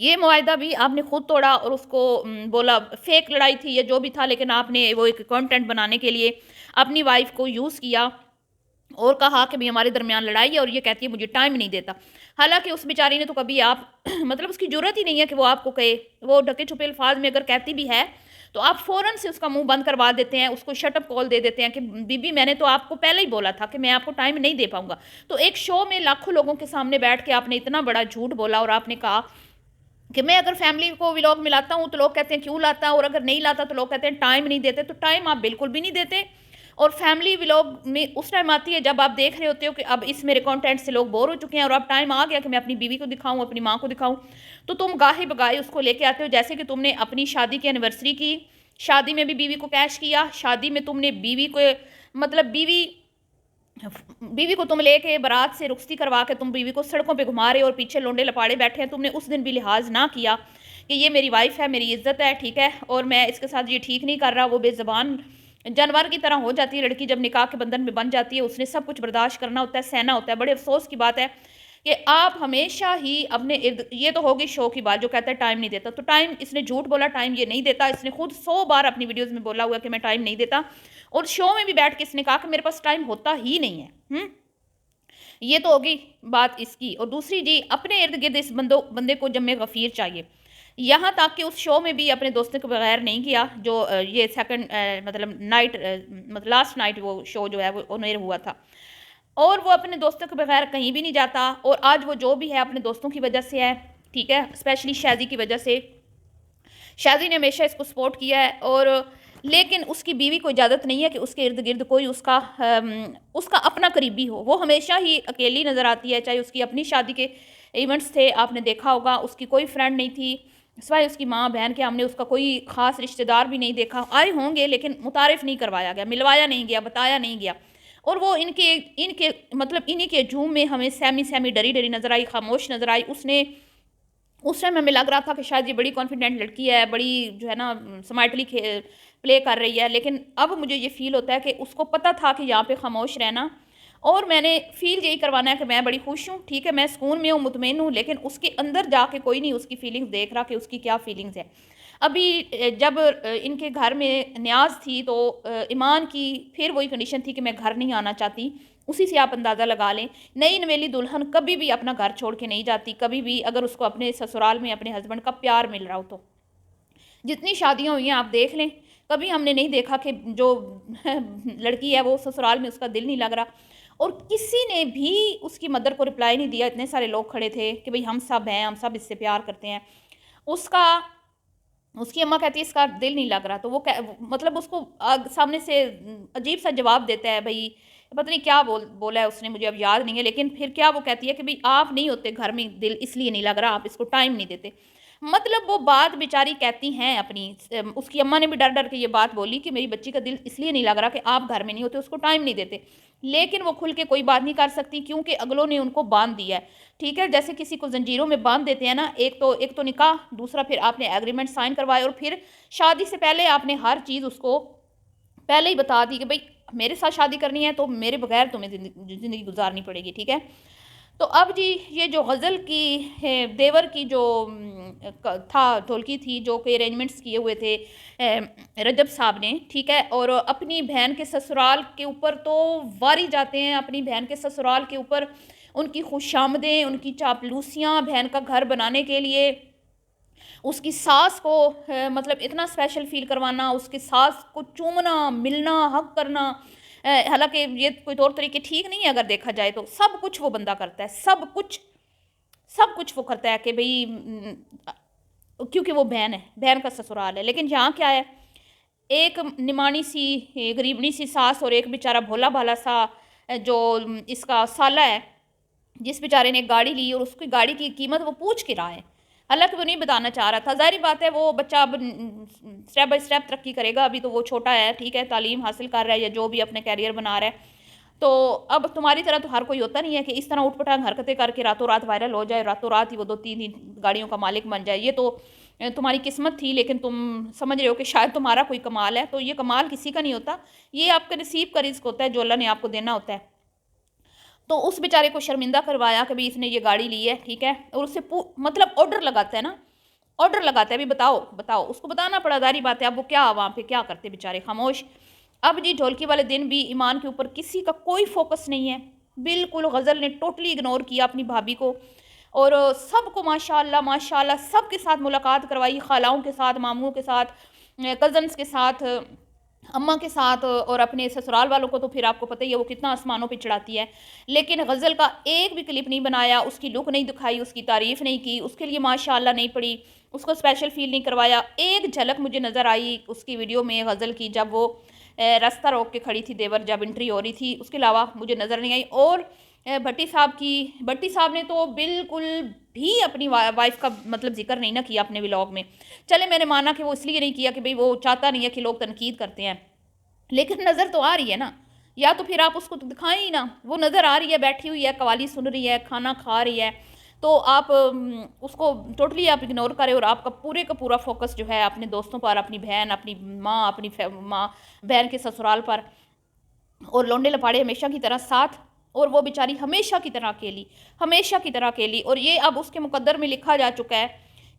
یہ معاہدہ بھی آپ نے خود توڑا اور اس کو بولا فیک لڑائی تھی یا جو بھی تھا، لیکن آپ نے وہ ایک کانٹینٹ بنانے کے لیے اپنی وائف کو یوز کیا اور کہا کہ بھی ہمارے درمیان لڑائی ہے، اور یہ کہتی ہے مجھے ٹائم نہیں دیتا۔ حالانکہ اس بیچاری نے تو کبھی آپ مطلب اس کی ضرورت ہی نہیں ہے کہ وہ آپ کو کہے، وہ ڈھکے چھپے الفاظ میں اگر کہتی بھی ہے تو آپ فوراً سے اس کا منہ بند کروا دیتے ہیں، اس کو شٹ اپ کال دے دیتے ہیں کہ بی بی میں نے تو آپ کو پہلے ہی بولا تھا کہ میں آپ کو ٹائم نہیں دے پاؤں گا۔ تو ایک شو میں لاکھوں لوگوں کے سامنے بیٹھ کے آپ نے اتنا بڑا جھوٹ بولا اور آپ نے کہا کہ میں اگر فیملی کو ولاگ میں لاتا ہوں تو لوگ کہتے ہیں کیوں لاتا اور اگر نہیں لاتا تو لوگ کہتے ہیں ٹائم نہیں دیتے۔ تو ٹائم آپ بالکل بھی نہیں دیتے، اور فیملی ولاگ میں اس ٹائم آتی ہے جب آپ دیکھ رہے ہوتے ہو کہ اب اس میرے کانٹینٹ سے لوگ بور ہو چکے ہیں اور اب ٹائم آ گیا کہ میں اپنی بیوی کو دکھاؤں، اپنی ماں کو دکھاؤں، تو تم گاہے بگاہے اس کو لے کے آتے ہو۔ جیسے کہ تم نے اپنی شادی کی اینیورسری کی، شادی میں بھی بیوی کو کیش کیا، شادی میں تم نے بیوی کو مطلب بیوی کو تم لے کے برات سے رخصتی کروا کے تم بیوی کو سڑکوں پہ گھما رہے اور پیچھے لونڈے لپاڑے بیٹھے ہیں۔ تم نے اس دن بھی لحاظ نہ کیا کہ یہ میری وائف ہے، میری عزت ہے، ٹھیک ہے، اور میں اس کے ساتھ یہ ٹھیک نہیں کر رہا۔ وہ بے زبان جانور کی طرح ہو جاتی ہے لڑکی جب نکاح کے بندھن میں بن جاتی ہے، اس نے سب کچھ برداشت کرنا ہوتا ہے، سہنا ہوتا ہے۔ بڑے افسوس کی بات ہے کہ آپ ہمیشہ ہی اپنے یہ تو ہوگی شو کی بات جو کہتا ہے ٹائم نہیں دیتا، تو ٹائم اس نے جھوٹ بولا، ٹائم یہ نہیں دیتا۔ اس نے خود 100 بار اپنی ویڈیوز میں بولا ہوا کہ میں ٹائم نہیں دیتا، اور شو میں بھی بیٹھ کے اس نے کہا کہ میرے پاس ٹائم ہوتا ہی نہیں ہے۔ یہ تو ہوگی بات اس کی، اور دوسری جی اپنے ارد گرد اس بندے کو جمع غفیر چاہیے، یہاں تک کہ اس شو میں بھی اپنے دوستوں کے بغیر نہیں کیا جو یہ سیکنڈ مطلب نائٹ مطلب لاسٹ نائٹ وہ شو جو ہے وہ آن ایئر ہوا تھا، اور وہ اپنے دوستوں کے بغیر کہیں بھی نہیں جاتا، اور آج وہ جو بھی ہے اپنے دوستوں کی وجہ سے ہے، ٹھیک ہے، اسپیشلی شازی کی وجہ سے۔ شازی نے ہمیشہ اس کو سپورٹ کیا ہے، اور لیکن اس کی بیوی کو اجازت نہیں ہے کہ اس کے ارد گرد کوئی اس کا اپنا قریبی ہو۔ وہ ہمیشہ ہی اکیلی نظر آتی ہے، چاہے اس کی اپنی شادی کے ایونٹس تھے آپ نے دیکھا ہوگا، اس کی کوئی فرینڈ نہیں تھی سوائے اس کی ماں بہن کے، ہم نے اس کا کوئی خاص رشتہ دار بھی نہیں دیکھا، آئے ہوں گے لیکن متعارف نہیں کروایا گیا، ملوایا نہیں گیا، بتایا نہیں گیا، اور وہ ان کے مطلب انہی کے ہجوم میں ہمیں سیمی ڈری ڈری نظر آئی، خاموش نظر آئی۔ اس ٹائم ہمیں لگ رہا تھا کہ شاید یہ بڑی کانفیڈنٹ لڑکی ہے، بڑی جو ہے نا سمارٹلی پلے کر رہی ہے، لیکن اب مجھے یہ فیل ہوتا ہے کہ اس کو پتہ تھا کہ یہاں پہ خاموش رہنا، اور میں نے فیل یہی کروانا ہے کہ میں بڑی خوش ہوں، ٹھیک ہے، میں سکون میں ہوں، مطمئن ہوں، لیکن اس کے اندر جا کے کوئی نہیں اس کی فیلنگز دیکھ رہا کہ اس کی کیا فیلنگز ہے۔ ابھی جب ان کے گھر میں نیاز تھی تو ایمان کی پھر وہی کنڈیشن تھی کہ میں گھر نہیں آنا چاہتی، اسی سے آپ اندازہ لگا لیں نئی نویلی دلہن کبھی بھی اپنا گھر چھوڑ کے نہیں جاتی، کبھی بھی اگر اس کو اپنے سسرال میں اپنے ہسبینڈ کا پیار مل رہا ہو تو۔ جتنی شادیاں ہوئی ہیں آپ دیکھ لیں، کبھی ہم نے نہیں دیکھا کہ جو لڑکی ہے وہ سسرال میں اس کا دل نہیں لگ رہا، اور کسی نے بھی اس کی مدر کو رپلائی نہیں دیا۔ اتنے سارے لوگ کھڑے تھے کہ بھئی ہم سب ہیں، ہم سب اس سے پیار کرتے ہیں، اس کی اماں کہتی ہے اس کا دل نہیں لگ رہا، تو وہ مطلب اس کو سامنے سے عجیب سا جواب دیتا ہے، بھئی پتہ نہیں کیا بولا ہے اس نے، مجھے اب یاد نہیں ہے، لیکن پھر کیا وہ کہتی ہے کہ بھئی آپ نہیں ہوتے گھر میں، دل اس لیے نہیں لگ رہا، آپ اس کو ٹائم نہیں دیتے۔ مطلب وہ بات بیچاری کہتی ہیں اپنی، اس کی اماں نے بھی ڈر ڈر کے یہ بات بولی کہ میری بچی کا دل اس لیے نہیں لگ رہا کہ آپ گھر میں نہیں ہوتے، اس کو ٹائم نہیں دیتے، لیکن وہ کھل کے کوئی بات نہیں کر سکتی کیونکہ اگلوں نے ان کو باندھ دیا ہے، ٹھیک ہے، جیسے کسی کو زنجیروں میں باندھ دیتے ہیں نا، ایک تو نکاح، دوسرا پھر آپ نے ایگریمنٹ سائن کروائے، اور پھر شادی سے پہلے آپ نے ہر چیز اس کو پہلے ہی بتا دی کہ بھئی میرے ساتھ شادی کرنی ہے تو میرے بغیر تمہیں زندگی گزارنی پڑے گی، ٹھیک ہے۔ تو اب جی یہ جو غزل کی دیور کی جو تھا ڈھولکی تھی جو کہ ارینجمنٹس کیے ہوئے تھے رجب صاحب نے، ٹھیک ہے، اور اپنی بہن کے سسرال کے اوپر تو واری جاتے ہیں، اپنی بہن کے سسرال کے اوپر ان کی خوش آمدیں، ان کی چاپلوسیاں، بہن کا گھر بنانے کے لیے اس کی ساس کو مطلب اتنا اسپیشل فیل کروانا، اس کی ساس کو چومنا، ملنا، حق کرنا، حالانکہ یہ کوئی طور طریقے ٹھیک نہیں ہے اگر دیکھا جائے تو، سب کچھ وہ بندہ کرتا ہے، سب کچھ وہ کرتا ہے کہ بھئی کیونکہ وہ بہن ہے، بہن کا سسرال ہے، لیکن یہاں کیا ہے، ایک نمانی سی غریبنی سی ساس اور ایک بیچارہ بھولا بھالا سا جو اس کا سالہ ہے، جس بیچارے نے گاڑی لی اور اس کی گاڑی کی قیمت وہ پوچھ کے رہا ہے، حالانکہ وہ نہیں بتانا چاہ رہا تھا۔ ظاہری بات ہے وہ بچہ اب سٹیپ بائی سٹیپ ترقی کرے گا، ابھی تو وہ چھوٹا ہے، ٹھیک ہے، تعلیم حاصل کر رہا ہے یا جو بھی اپنے کیریئر بنا رہا ہے، تو اب تمہاری طرح تو ہر کوئی ہوتا نہیں ہے کہ اس طرح اٹھ پٹانگ حرکتیں کر کے راتوں رات وائرل ہو جائے، راتوں رات ہی وہ 2-3 گاڑیوں کا مالک بن جائے، یہ تو تمہاری قسمت تھی، لیکن تم سمجھ رہے ہو کہ شاید تمہارا کوئی کمال ہے، تو یہ کمال کسی کا نہیں ہوتا، یہ آپ کے نصیب کا رزق ہوتا ہے جو اللہ نے آپ کو دینا ہوتا ہے۔ تو اس بیچارے کو شرمندہ کروایا کہ بھی اس نے یہ گاڑی لی ہے، ٹھیک ہے، اور اس سے مطلب آرڈر لگاتا ہے نا آرڈر لگاتا ہے بھی بتاؤ بتاؤ، اس کو بتانا پڑا، ظاہری بات ہے اب وہ کیا وہاں پہ کیا کرتے بیچارے، خاموش۔ اب جی ڈھولکی والے دن بھی ایمان کے اوپر کسی کا کوئی فوکس نہیں ہے، بالکل غزل نے ٹوٹلی اگنور کیا اپنی بھابھی کو، اور سب کو ماشاءاللہ سب کے ساتھ ملاقات کروائی، خالاؤں کے ساتھ، ماموں کے ساتھ، کزنس کے ساتھ، اماں کے ساتھ، اور اپنے سسرال والوں کو تو پھر آپ کو پتہ ہی ہے وہ کتنا آسمانوں پہ چڑھاتی ہے، لیکن غزل کا ایک بھی کلپ نہیں بنایا، اس کی لک نہیں دکھائی، اس کی تعریف نہیں کی، اس کے لیے ماشاءاللہ نہیں پڑی، اس کو اسپیشل فیل نہیں کروایا۔ ایک جھلک مجھے نظر آئی اس کی ویڈیو میں غزل کی، جب وہ راستہ روک کے کھڑی تھی دیور، جب انٹری ہو رہی تھی، اس کے علاوہ مجھے نظر نہیں آئی۔ اور بھٹی صاحب نے تو بالکل بھی اپنی وائف کا مطلب ذکر نہیں نہ کیا اپنے ولاگ میں۔ چلے میں نے مانا کہ وہ اس لیے نہیں کیا کہ بھئی وہ چاہتا نہیں ہے کہ لوگ تنقید کرتے ہیں، لیکن نظر تو آ رہی ہے نا، یا تو پھر آپ اس کو دکھائیں ہی نا، وہ نظر آ رہی ہے، بیٹھی ہوئی ہے، قوالی سن رہی ہے، کھانا کھا رہی ہے، تو آپ اس کو ٹوٹلی آپ اگنور کریں، اور آپ کا پورا فوکس جو ہے اپنے دوستوں پر، اپنی بہن، اپنی ماں، اپنی ماں بہن کے سسرال پر، اور لونڈے لپاڑے ہمیشہ کی طرح ساتھ، اور وہ بیچاری ہمیشہ کی طرح اکیلی، اور یہ اب اس کے مقدر میں لکھا جا چکا ہے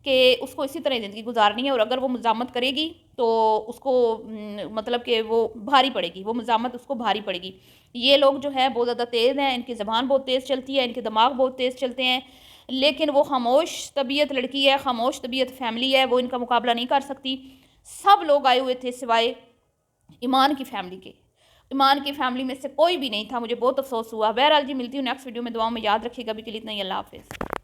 کہ اس کو اسی طرح زندگی گزارنی ہے، اور اگر وہ مزاحمت کرے گی تو اس کو مطلب کہ وہ بھاری پڑے گی، وہ مزاحمت اس کو بھاری پڑے گی۔ یہ لوگ جو ہے بہت زیادہ تیز ہیں، ان کی زبان بہت تیز چلتی ہے، ان کے دماغ بہت تیز چلتے ہیں، لیکن وہ خاموش طبیعت لڑکی ہے، خاموش طبیعت فیملی ہے، وہ ان کا مقابلہ نہیں کر سکتی۔ سب لوگ آئے ہوئے تھے سوائے ایمان کی فیملی کے، ایمان کی فیملی میں سے کوئی بھی نہیں تھا، مجھے بہت افسوس ہوا۔ بہرحال جی ملتی ہوں نیکسٹ ویڈیو میں، دعاؤں میں یاد رکھیے گا، ابھی کے لیے اتنا ہی، اللہ حافظ۔